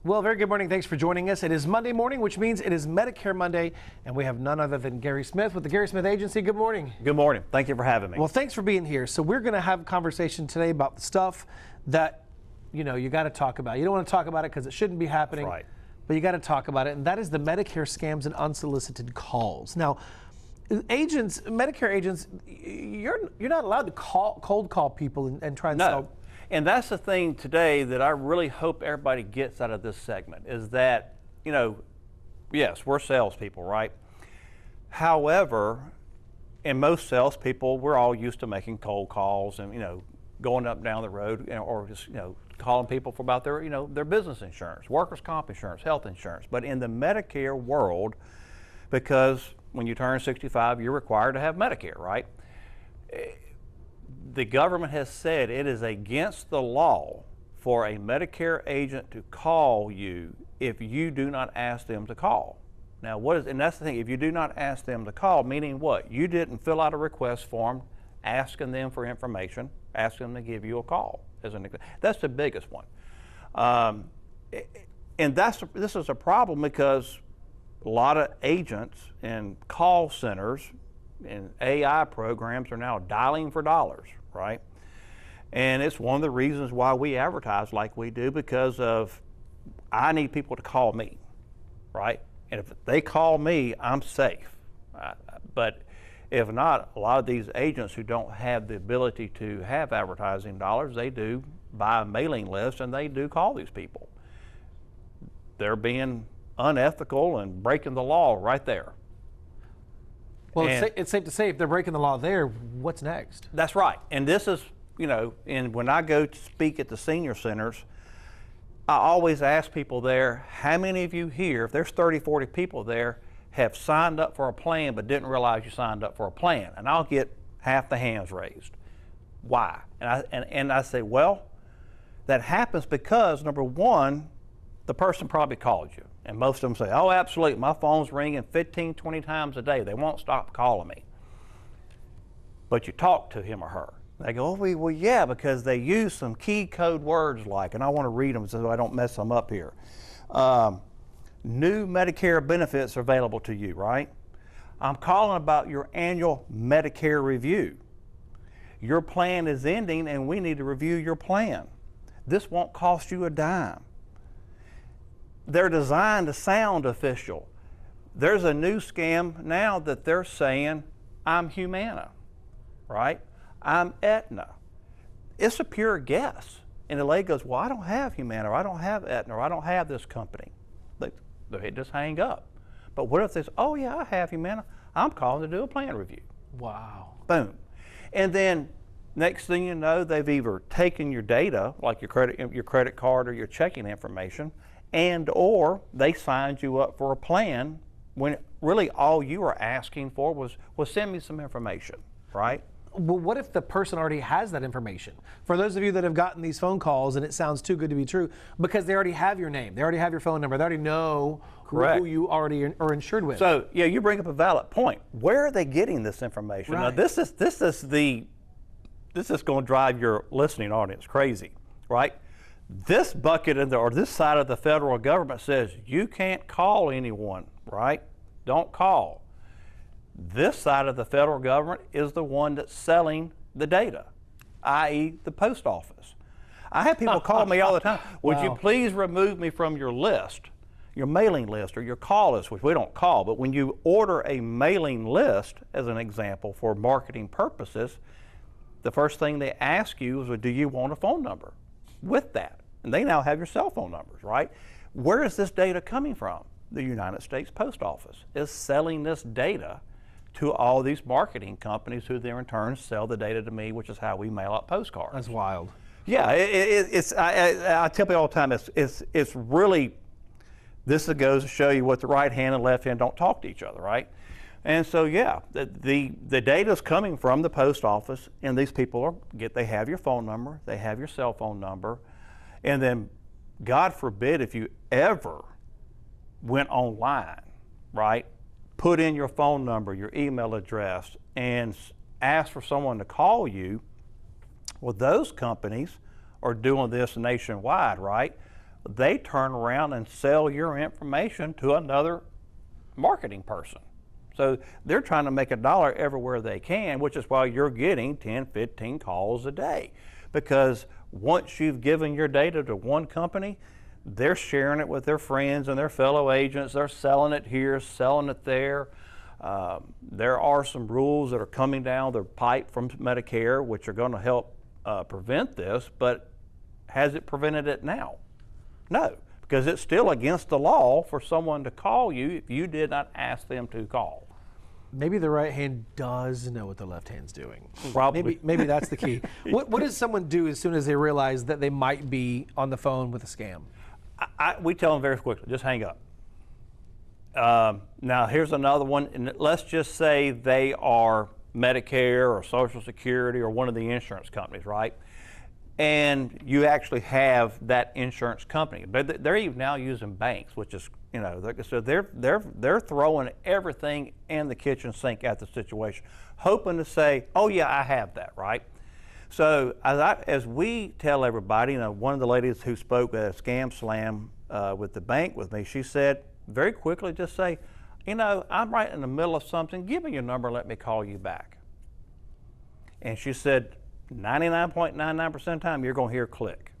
Well, very good morning. Thanks for joining us. It is Monday morning, which means it is Medicare Monday, and we have none other than Gary Smith with the Gary Smith Agency. Good morning. Good morning. Thank you for having me. Well, thanks for being here. So we're going to have a conversation today about the stuff that, you got to talk about. You don't want to talk about it because it shouldn't be happening, That's right. But you got to talk about it, and that is the Medicare scams and unsolicited calls. Now, Medicare agents, you're not allowed to cold call people and try and sell. And that's the thing today that I really hope everybody gets out of this segment is that, yes, we're salespeople, right? However, in most salespeople, we're all used to making cold calls and, going up and down the road or just, calling people for about their, their business insurance, workers' comp insurance, health insurance. But in the Medicare world, because when you turn 65, you're required to have Medicare, right? The government has said it is against the law for a Medicare agent to call you if you do not ask them to call. Now, and that's the thing, if you do not ask them to call, meaning what? You didn't fill out a request form asking them for information, asking them to give you a call. That's the biggest one. And this is a problem because a lot of agents and call centers and AI programs are now dialing for dollars, right? And it's one of the reasons why we advertise like we do, because of I need people to call me, right? And if they call me, I'm safe. But if not, a lot of these agents who don't have the ability to have advertising dollars, they do buy a mailing list and they do call these people. They're being unethical and breaking the law right there. Well, it's safe to say if they're breaking the law there, what's next? That's right. And this is, and when I go to speak at the senior centers, I always ask people there, how many of you here, if there's 30, 40 people there, have signed up for a plan but didn't realize you signed up for a plan? And I'll get half the hands raised. Why? And I say, well, that happens because, number one, the person probably called you. And most of them say, oh, absolutely, my phone's ringing 15, 20 times a day. They won't stop calling me. But you talk to him or her. They go, oh, well, yeah, because they use some key code words like, and I want to read them so I don't mess them up here. New Medicare benefits are available to you, right? I'm calling about your annual Medicare review. Your plan is ending and we need to review your plan. This won't cost you a dime. They're designed to sound official. There's a new scam now that they're saying, I'm Humana, right? I'm Aetna. It's a pure guess. And the lady goes, well, I don't have Humana, or I don't have Aetna, or I don't have this company. They just hang up. But what if they say, oh yeah, I have Humana, I'm calling to do a plan review. Wow. Boom. And then next thing you know, they've either taken your data, like your credit card or your checking information, or they signed you up for a plan when really all you were asking for was send me some information, right? Well, what if the person already has that information? For those of you that have gotten these phone calls and it sounds too good to be true, because they already have your name, they already have your phone number, they already know who you already are insured with. So yeah, you bring up a valid point. Where are they getting this information? Right. Now this is going to drive your listening audience crazy, right? This bucket or this side of the federal government says you can't call anyone, right? Don't call. This side of the federal government is the one that's selling the data, i.e. the post office. I have people call me all the time, would you please remove me from your list, your mailing list or your call list, which we don't call, but when you order a mailing list, as an example, for marketing purposes, the first thing they ask you is, well, do you want a phone number with that? And they now have your cell phone numbers, right? Where is this data coming from? The United States Post Office is selling this data to all these marketing companies who then in turn sell the data to me, which is how we mail out postcards. That's wild. Yeah, I tell people all the time, it's really, this goes to show you what the right hand and left hand don't talk to each other, right? And so yeah, the data is coming from the post office, and these people they have your phone number, they have your cell phone number, and then God forbid if you ever went online, right? Put in your phone number, your email address, and ask for someone to call you. Well, those companies are doing this nationwide, right? they turn around and sell your information to another marketing person. So they're trying to make a dollar everywhere they can, which is why you're getting 10, 15 calls a day. Because once you've given your data to one company, they're sharing it with their friends and their fellow agents. They're selling it here, selling it there. There are some rules that are coming down the pipe from Medicare, which are going to help prevent this, but has it prevented it now? No, because it's still against the law for someone to call you if you did not ask them to call. Maybe the right hand does know what the left hand's doing. Probably. Maybe that's the key. What does someone do as soon as they realize that they might be on the phone with a scam? We tell them very quickly, just hang up. Now here's another one, and let's just say they are Medicare or Social Security or one of the insurance companies, right? And you actually have that insurance company, but they're even now using banks, which is, you know, so they're throwing everything in the kitchen sink at the situation, hoping to say, oh yeah, I have that, right? So as we tell everybody, you know, one of the ladies who spoke at a Scam Slam with the bank with me, she said very quickly, just say, you know, I'm right in the middle of something, give me your number, let me call you back. And she said, 99.99% of the time, you're going to hear click.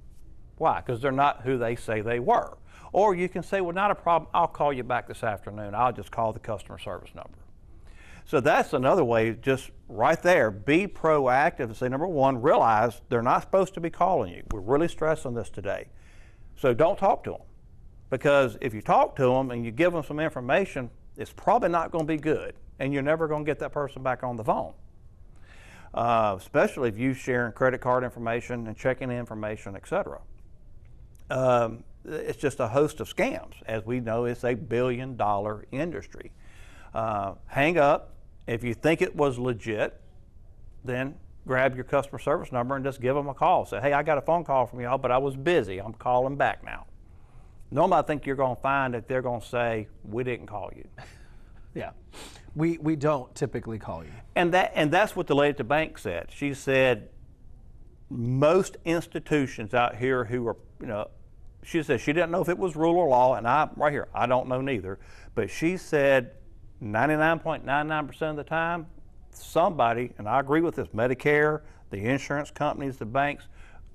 Why? Because they're not who they say they were. Or you can say, well, not a problem, I'll call you back this afternoon. I'll just call the customer service number. So that's another way, just right there, be proactive and say, number one, realize they're not supposed to be calling you. We're really stressing this today. So don't talk to them. Because if you talk to them and you give them some information, it's probably not going to be good. And you're never going to get that person back on the phone. Especially if you're sharing credit card information and checking information, etc. It's just a host of scams. As we know, it's a billion-dollar industry. Hang up. If you think it was legit, then grab your customer service number and just give them a call. Say, hey, I got a phone call from y'all, but I was busy. I'm calling back now. Normally, I think you're going to find that they're going to say, we didn't call you. Yeah. We don't typically call you. And that's what the lady at the bank said. She said most institutions out here who are, you know, she said she didn't know if it was rule or law, and I don't know neither, but she said 99.99% of the time, somebody, and I agree with this, Medicare, the insurance companies, the banks,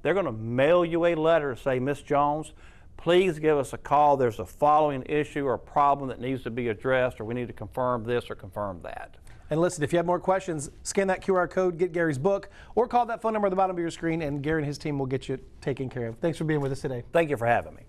they're going to mail you a letter to say, Miss Jones, please give us a call. There's a following issue or problem that needs to be addressed, or we need to confirm this or confirm that. And listen, if you have more questions, scan that QR code, get Gary's book, or call that phone number at the bottom of your screen, and Gary and his team will get you taken care of. Thanks for being with us today. Thank you for having me.